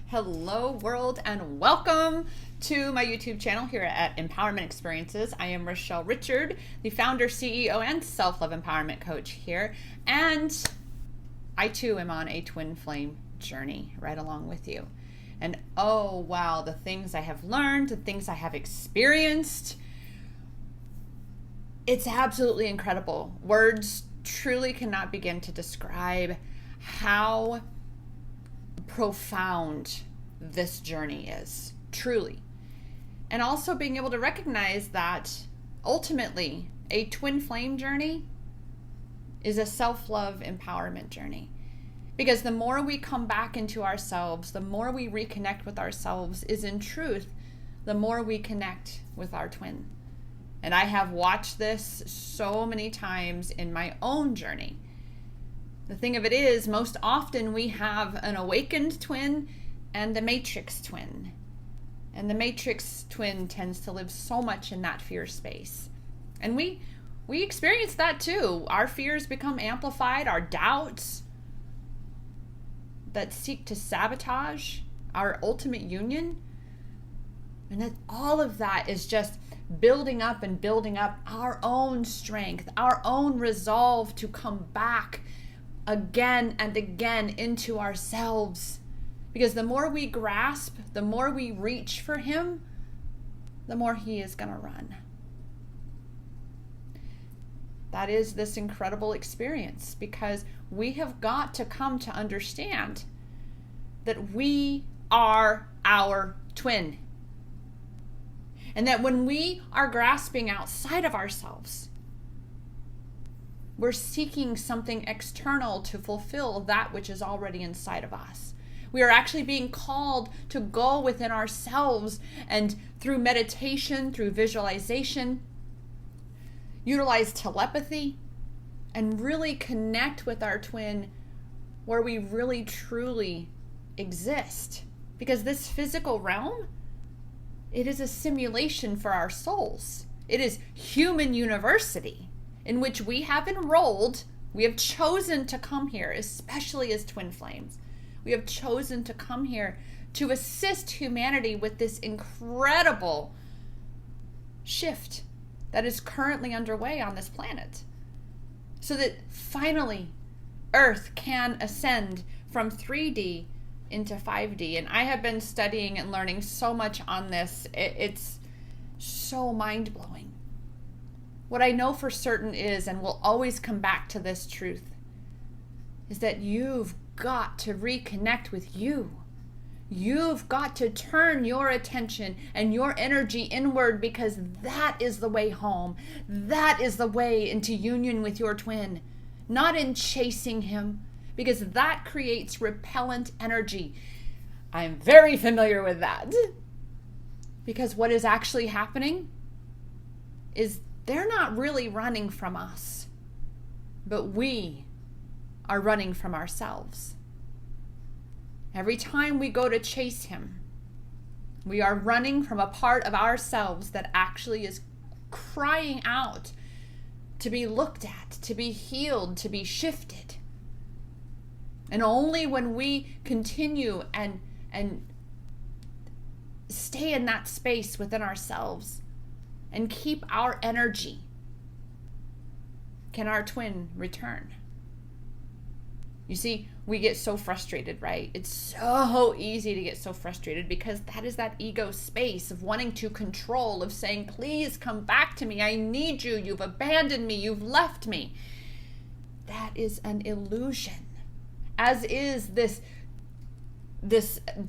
Hello world and welcome to my YouTube channel here at Empowerment Experiences. I am Rochelle Richard, the founder, CEO, and self-love empowerment coach here. And I too am on a twin flame journey right along with you. And oh wow, the things I have learned, the things I have experienced, it's absolutely incredible. Words truly cannot begin to describe how profound this journey is, truly. And also being able to recognize that ultimately a twin flame journey is a self-love empowerment journey. Because the more we come back into ourselves, the more we reconnect with ourselves, is in truth, the more we connect with our twin. And I have watched this so many times in my own journey. The thing of it is, most often we have an awakened twin and the matrix twin. And the matrix twin tends to live so much in that fear space. And we experience that too. Our fears become amplified, our doubts that seek to sabotage our ultimate union. And that all of that is just building up and building up our own strength, our own resolve to come back again and again into ourselves. Because the more we grasp, the more we reach for him, the more he is going to run. That is this incredible experience, because we have got to come to understand that we are our twin. And that when we are grasping outside of ourselves, we're seeking something external to fulfill that which is already inside of us. We are actually being called to go within ourselves and through meditation, through visualization, utilize telepathy, and really connect with our twin where we really truly exist. Because this physical realm, it is a simulation for our souls. It is human university, in which we have enrolled, we have chosen to come here, especially as twin flames. We have chosen to come here to assist humanity with this incredible shift that is currently underway on this planet. So that finally Earth can ascend from 3D into 5D. And I have been studying and learning so much on this. It's so mind-blowing. What I know for certain is, and will always come back to this truth, is that you've got to reconnect with you. You've got to turn your attention and your energy inward, because that is the way home. That is the way into union with your twin, not in chasing him, because that creates repellent energy. I'm very familiar with that. Because what is actually happening is they're not really running from us, but we are running from ourselves. Every time we go to chase him, we are running from a part of ourselves that actually is crying out to be looked at, to be healed, to be shifted. And only when we continue and stay in that space within ourselves and keep our energy can our twin return. You see, we get so frustrated, right? It's so easy to get so frustrated, because that is that ego space of wanting to control, of saying, please come back to me. I need you. You've abandoned me. You've left me. That is an illusion, as is this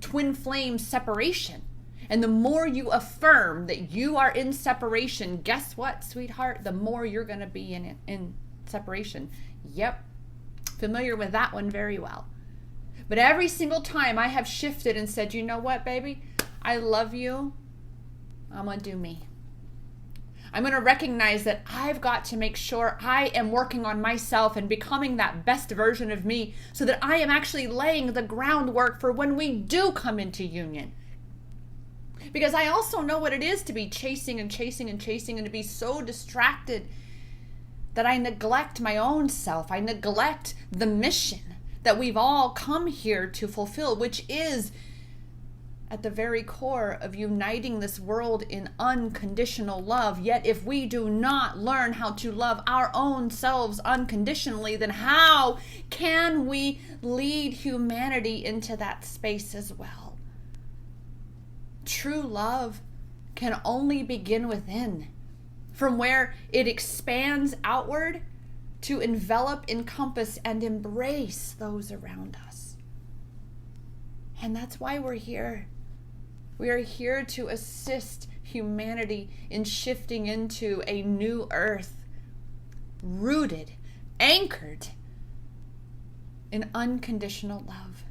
twin flame separation. And the more you affirm that you are in separation, guess what, sweetheart? The more you're going to be in separation. Yep. Familiar with that one very well. But every single time I have shifted and said, you know what, baby? I love you. I'm going to do me. I'm going to recognize that I've got to make sure I am working on myself and becoming that best version of me, so that I am actually laying the groundwork for when we do come into union. Because I also know what it is to be chasing and chasing and chasing, and to be so distracted that I neglect my own self. I neglect the mission that we've all come here to fulfill, which is at the very core of uniting this world in unconditional love. Yet if we do not learn how to love our own selves unconditionally, then how can we lead humanity into that space as well? True love can only begin within, from where it expands outward to envelop, encompass, and embrace those around us. And that's why we're here. We are here to assist humanity in shifting into a new earth, rooted, anchored in unconditional love.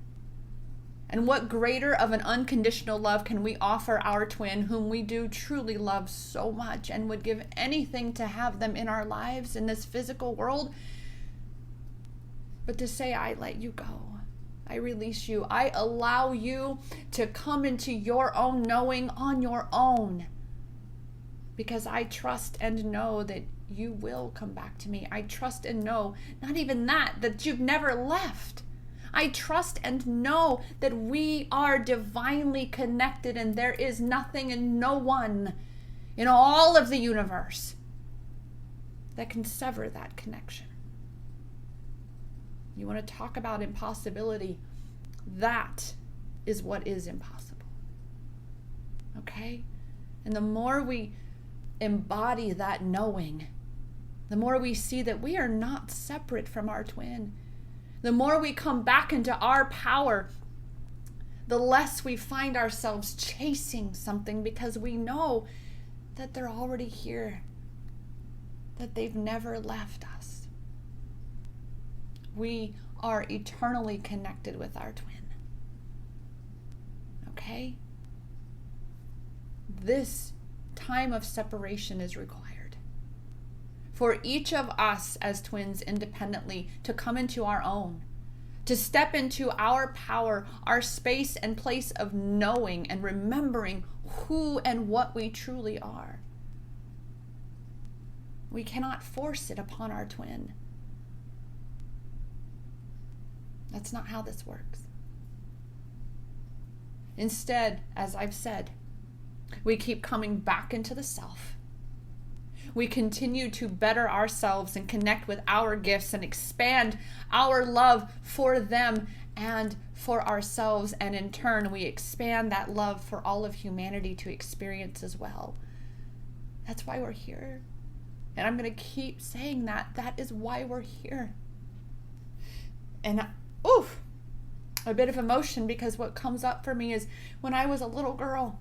And what greater of an unconditional love can we offer our twin, whom we do truly love so much and would give anything to have them in our lives in this physical world, but to say, I let you go. I release you. I allow you to come into your own knowing on your own, because I trust and know that you will come back to me. I trust and know, not even that you've never left. I trust and know that we are divinely connected, and there is nothing and no one in all of the universe that can sever that connection. You want to talk about impossibility? That is what is impossible. Okay? And the more we embody that knowing, the more we see that we are not separate from our twin. The more we come back into our power, the less we find ourselves chasing something, because we know that they're already here, that they've never left us. We are eternally connected with our twin. Okay? This time of separation is required for each of us as twins independently to come into our own, to step into our power, our space and place of knowing and remembering who and what we truly are. We cannot force it upon our twin. That's not how this works. Instead, as I've said, we keep coming back into the self. We continue to better ourselves and connect with our gifts and expand our love for them and for ourselves. And in turn, we expand that love for all of humanity to experience as well. That's why we're here. And I'm going to keep saying that. That is why we're here. And a bit of emotion, because what comes up for me is when I was a little girl,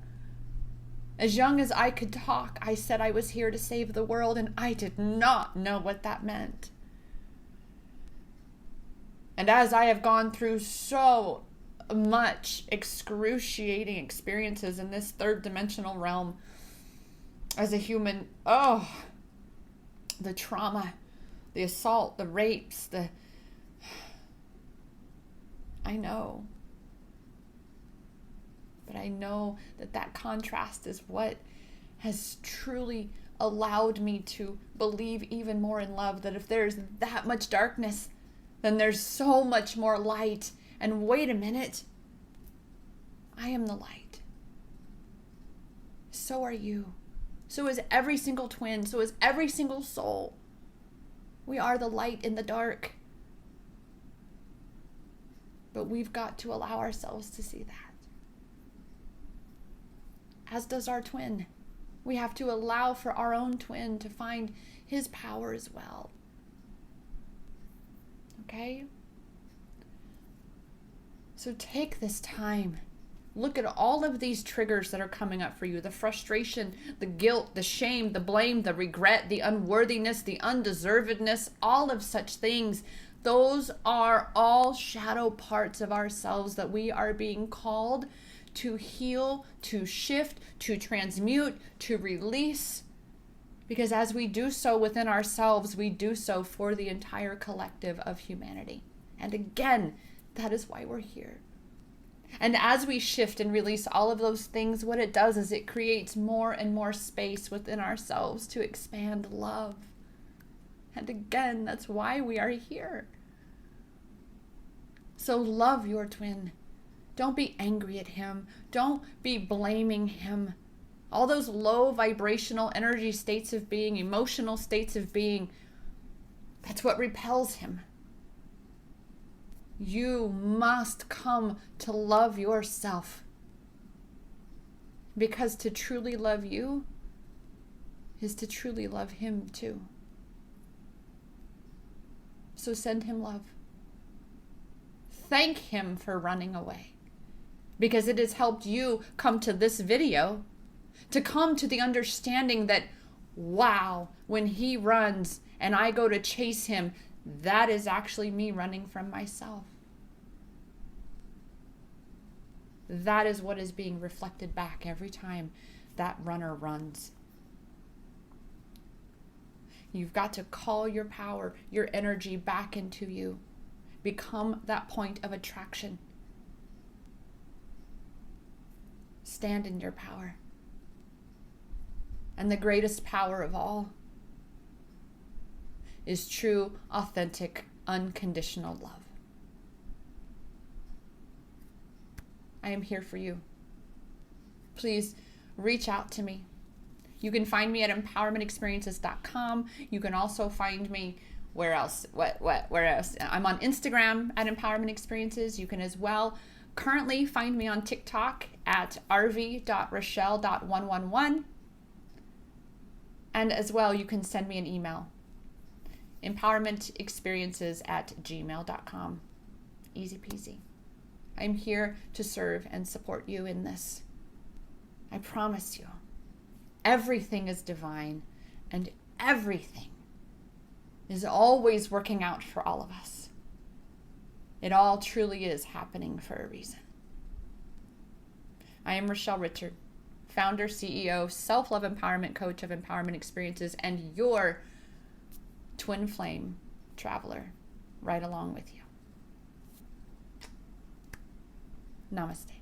as young as I could talk, I said I was here to save the world, and I did not know what that meant. And as I have gone through so much excruciating experiences in this third dimensional realm as a human, the trauma, the assault, the rapes, I know. But I know that contrast is what has truly allowed me to believe even more in love, that if there's that much darkness, then there's so much more light. And wait a minute, I am the light. So are you. So is every single twin. So is every single soul. We are the light in the dark. But we've got to allow ourselves to see that. As does our twin. We have to allow for our own twin to find his power as well. Okay? So take this time. Look at all of these triggers that are coming up for you. The frustration, the guilt, the shame, the blame, the regret, the unworthiness, the undeservedness, all of such things. Those are all shadow parts of ourselves that we are being called to heal, to shift, to transmute, to release. Because as we do so within ourselves, we do so for the entire collective of humanity. And again, that is why we're here. And as we shift and release all of those things, what it does is it creates more and more space within ourselves to expand love. And again, that's why we are here. So love your twin. Don't be angry at him. Don't be blaming him. All those low vibrational energy states of being, emotional states of being, that's what repels him. You must come to love yourself. Because to truly love you is to truly love him too. So send him love. Thank him for running away, because it has helped you come to this video, to come to the understanding that, wow, when he runs and I go to chase him, that is actually me running from myself. That is what is being reflected back every time that runner runs. You've got to call your power, your energy back into you. Become that point of attraction. Stand in your power. And the greatest power of all is true, authentic, unconditional love. I am here for you. Please reach out to me. You can find me at empowermentexperiences.com. You can also find me where else? Where else? I'm on Instagram at Empowerment Experiences. You can as well currently find me on TikTok at rv.rochelle.111. And as well, you can send me an email, empowermentexperiences@gmail.com. Easy peasy. I'm here to serve and support you in this. I promise you, everything is divine and everything is always working out for all of us. It all truly is happening for a reason. I am Rochelle Richard, founder, CEO, self-love empowerment coach of Empowerment Experiences, and your twin flame traveler right along with you. Namaste.